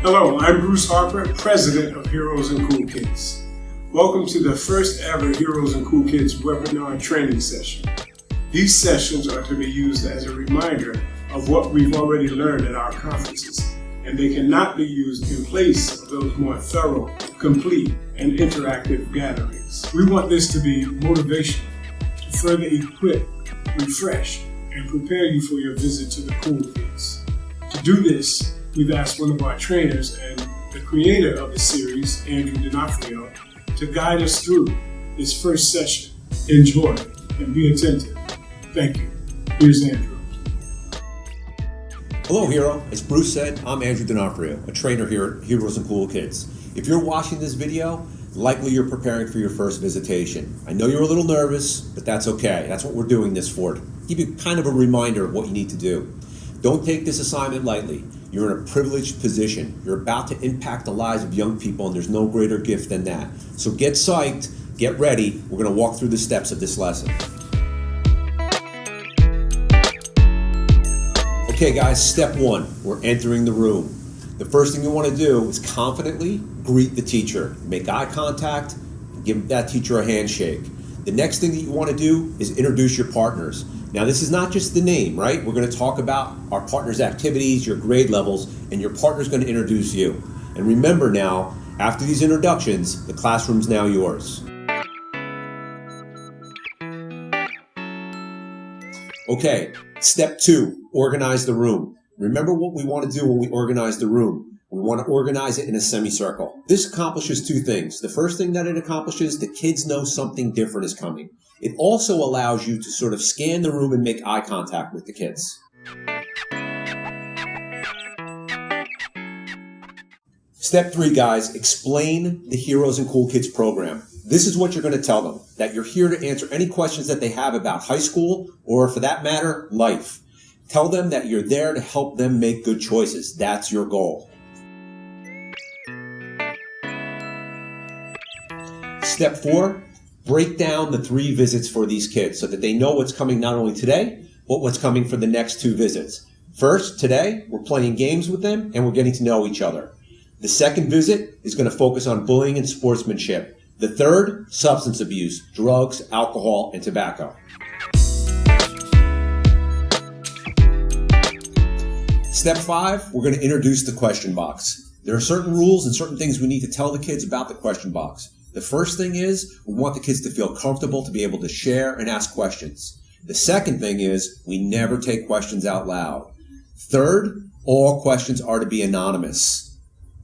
Hello, I'm Bruce Harper, President of Heroes and Cool Kids. Welcome to the first ever Heroes and Cool Kids webinar training session. These sessions are to be used as a reminder of what we've already learned at our conferences, and they cannot be used in place of those more thorough, complete, and interactive gatherings. We want this to be motivational, to further equip, refresh, and prepare you for your visit to the Cool Kids. To do this, we've asked one of our trainers and the creator of the series, Andrew D'Onofrio, to guide us through this first session. Enjoy and be attentive. Thank you. Here's Andrew. Hello, Hero. As Bruce said, I'm Andrew D'Onofrio, a trainer here at Heroes and Cool Kids. If you're watching this video, likely you're preparing for your first visitation. I know you're a little nervous, but that's okay. That's what we're doing this for, to give you kind of a reminder of what you need to do. Don't take this assignment lightly. You're in a privileged position. You're about to impact the lives of young people, and there's no greater gift than that. So get psyched, get ready. We're going to walk through the steps of this lesson. Okay guys, step one, we're entering the room. The first thing you want to do is confidently greet the teacher. Make eye contact, and give that teacher a handshake. The next thing that you want to do is introduce your partners. Now this is not just the name, right? We're going to talk about our partners' activities, your grade levels, and your partner's going to introduce you. And remember now, after these introductions, the classroom's now yours. Okay, step two, organize the room. Remember what we want to do when we organize the room. We want to organize it in a semicircle. This accomplishes two things. The first thing that it accomplishes, the kids know something different is coming. It also allows you to sort of scan the room and make eye contact with the kids. Step three, guys, explain the Heroes and Cool Kids program. This is what you're going to tell them, that you're here to answer any questions that they have about high school or, for that matter, life. Tell them that you're there to help them make good choices. That's your goal. Step four, break down the 3 visits for these kids so that they know what's coming not only today, but what's coming for the next 2 visits. First, today, we're playing games with them and we're getting to know each other. The second visit is going to focus on bullying and sportsmanship. The third, substance abuse, drugs, alcohol, and tobacco. Step 5, we're going to introduce the question box. There are certain rules and certain things we need to tell the kids about the question box. The first thing is we want the kids to feel comfortable to be able to share and ask questions. The second thing is we never take questions out loud. Third, all questions are to be anonymous.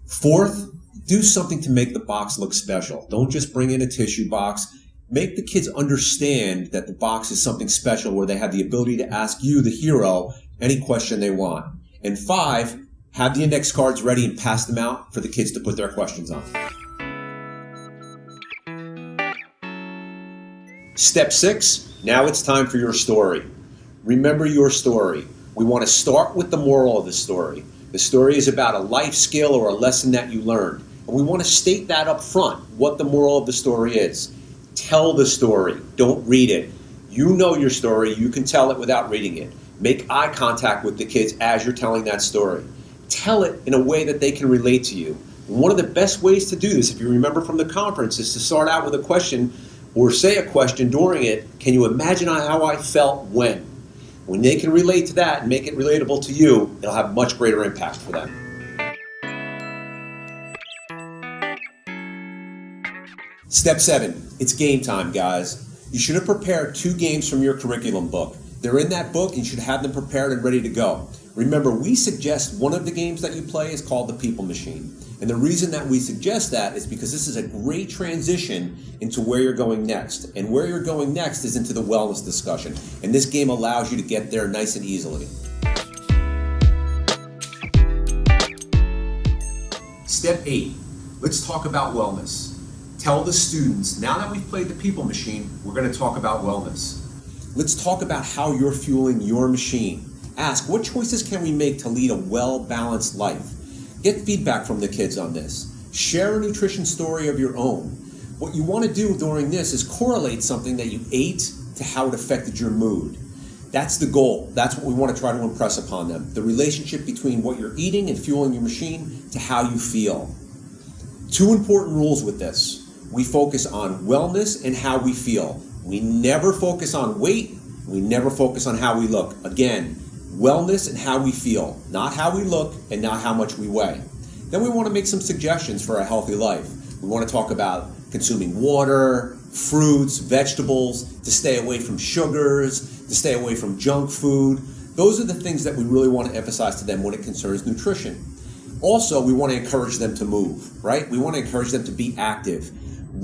Fourth, do something to make the box look special. Don't just bring in a tissue box. Make the kids understand that the box is something special where they have the ability to ask you, the hero, any question they want. And 5, have the index cards ready and pass them out for the kids to put their questions on. Step 6, now it's time for your story. Remember your story. We want to start with the moral of the story. The story is about a life skill or a lesson that you learned. And we want to state that up front, what the moral of the story is. Tell the story. Don't read it. You know your story. You can tell it without reading it. Make eye contact with the kids as you're telling that story. Tell it in a way that they can relate to you. And one of the best ways to do this, if you remember from the conference, is to start out with a question or say a question during it. Can you imagine how I felt when? When they can relate to that and make it relatable to you, it'll have much greater impact for them. Step 7, it's game time, guys. You should have prepared 2 games from your curriculum book. They're in that book and you should have them prepared and ready to go. Remember, we suggest one of the games that you play is called the People Machine. And the reason that we suggest that is because this is a great transition into where you're going next. And where you're going next is into the wellness discussion. And this game allows you to get there nice and easily. Step 8, let's talk about wellness. Tell the students, now that we've played the People Machine, we're going to talk about wellness. Let's talk about how you're fueling your machine. Ask, what choices can we make to lead a well-balanced life? Get feedback from the kids on this. Share a nutrition story of your own. What you want to do during this is correlate something that you ate to how it affected your mood. That's the goal. That's what we want to try to impress upon them. The relationship between what you're eating and fueling your machine to how you feel. 2 important rules with this. We focus on wellness and how we feel. We never focus on weight. We never focus on how we look. Again, wellness and how we feel, not how we look and not how much we weigh. Then we want to make some suggestions for a healthy life. We want to talk about consuming water, fruits, vegetables, to stay away from sugars, to stay away from junk food. Those are the things that we really want to emphasize to them when it concerns nutrition. Also, we want to encourage them to move, right? We want to encourage them to be active,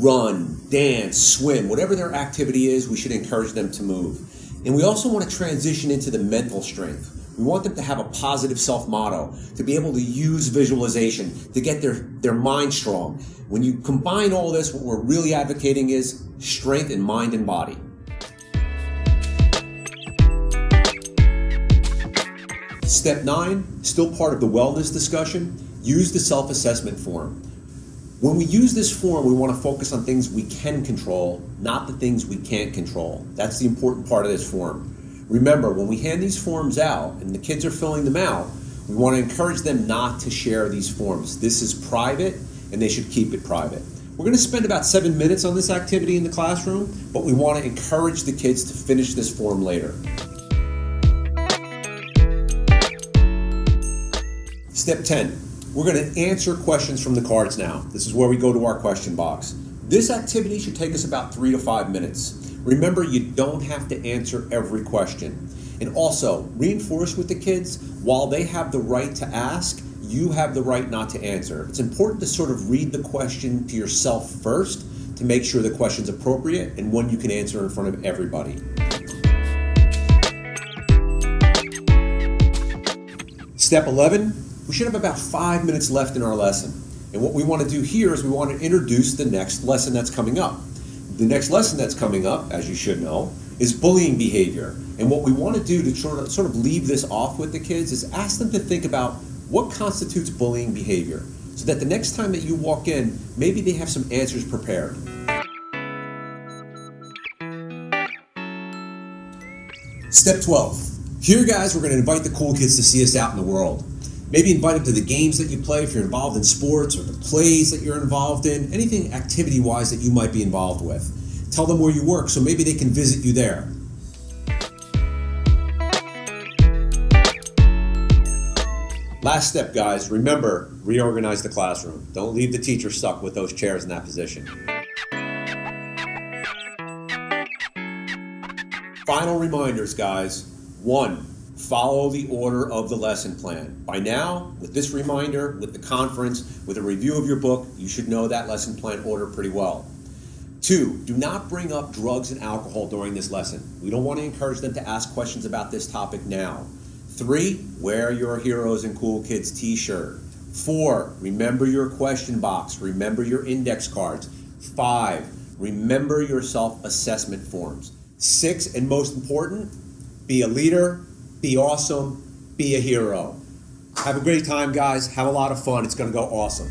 run, dance, swim, whatever their activity is, we should encourage them to move. And we also want to transition into the mental strength. We want them to have a positive self-motto, to be able to use visualization, to get their mind strong. When you combine all this, what we're really advocating is strength in mind and body. Step 9, still part of the wellness discussion, use the self-assessment form. When we use this form, we want to focus on things we can control, not the things we can't control. That's the important part of this form. Remember, when we hand these forms out and the kids are filling them out, we want to encourage them not to share these forms. This is private and they should keep it private. We're going to spend about 7 minutes on this activity in the classroom, but we want to encourage the kids to finish this form later. Step 10, we're going to answer questions from the cards now. This is where we go to our question box. This activity should take us about 3 to 5 minutes. Remember, you don't have to answer every question. And also, reinforce with the kids, while they have the right to ask, you have the right not to answer. It's important to sort of read the question to yourself first to make sure the question's appropriate and one you can answer in front of everybody. Step 11, we should have about 5 minutes left in our lesson. And what we want to do here is we want to introduce the next lesson that's coming up. The next lesson that's coming up, as you should know, is bullying behavior. And what we want to do to sort of leave this off with the kids is ask them to think about what constitutes bullying behavior, so that the next time that you walk in, maybe they have some answers prepared. Step 12. Here, guys, we're going to invite the cool kids to see us out in the world. Maybe invite them to the games that you play if you're involved in sports, or the plays that you're involved in, anything activity-wise that you might be involved with. Tell them where you work so maybe they can visit you there. Last step, guys, remember, reorganize the classroom. Don't leave the teacher stuck with those chairs in that position. Final reminders, guys. 1. Follow the order of the lesson plan. By now, with this reminder, with the conference, with a review of your book, you should know that lesson plan order pretty well. 2, do not bring up drugs and alcohol during this lesson. We don't want to encourage them to ask questions about this topic now. 3, wear your Heroes and Cool Kids t-shirt. 4, remember your question box. Remember your index cards. 5, remember your self-assessment forms. 6, and most important, be a leader, be awesome, be a hero. Have a great time, guys. Have a lot of fun. It's going to go awesome.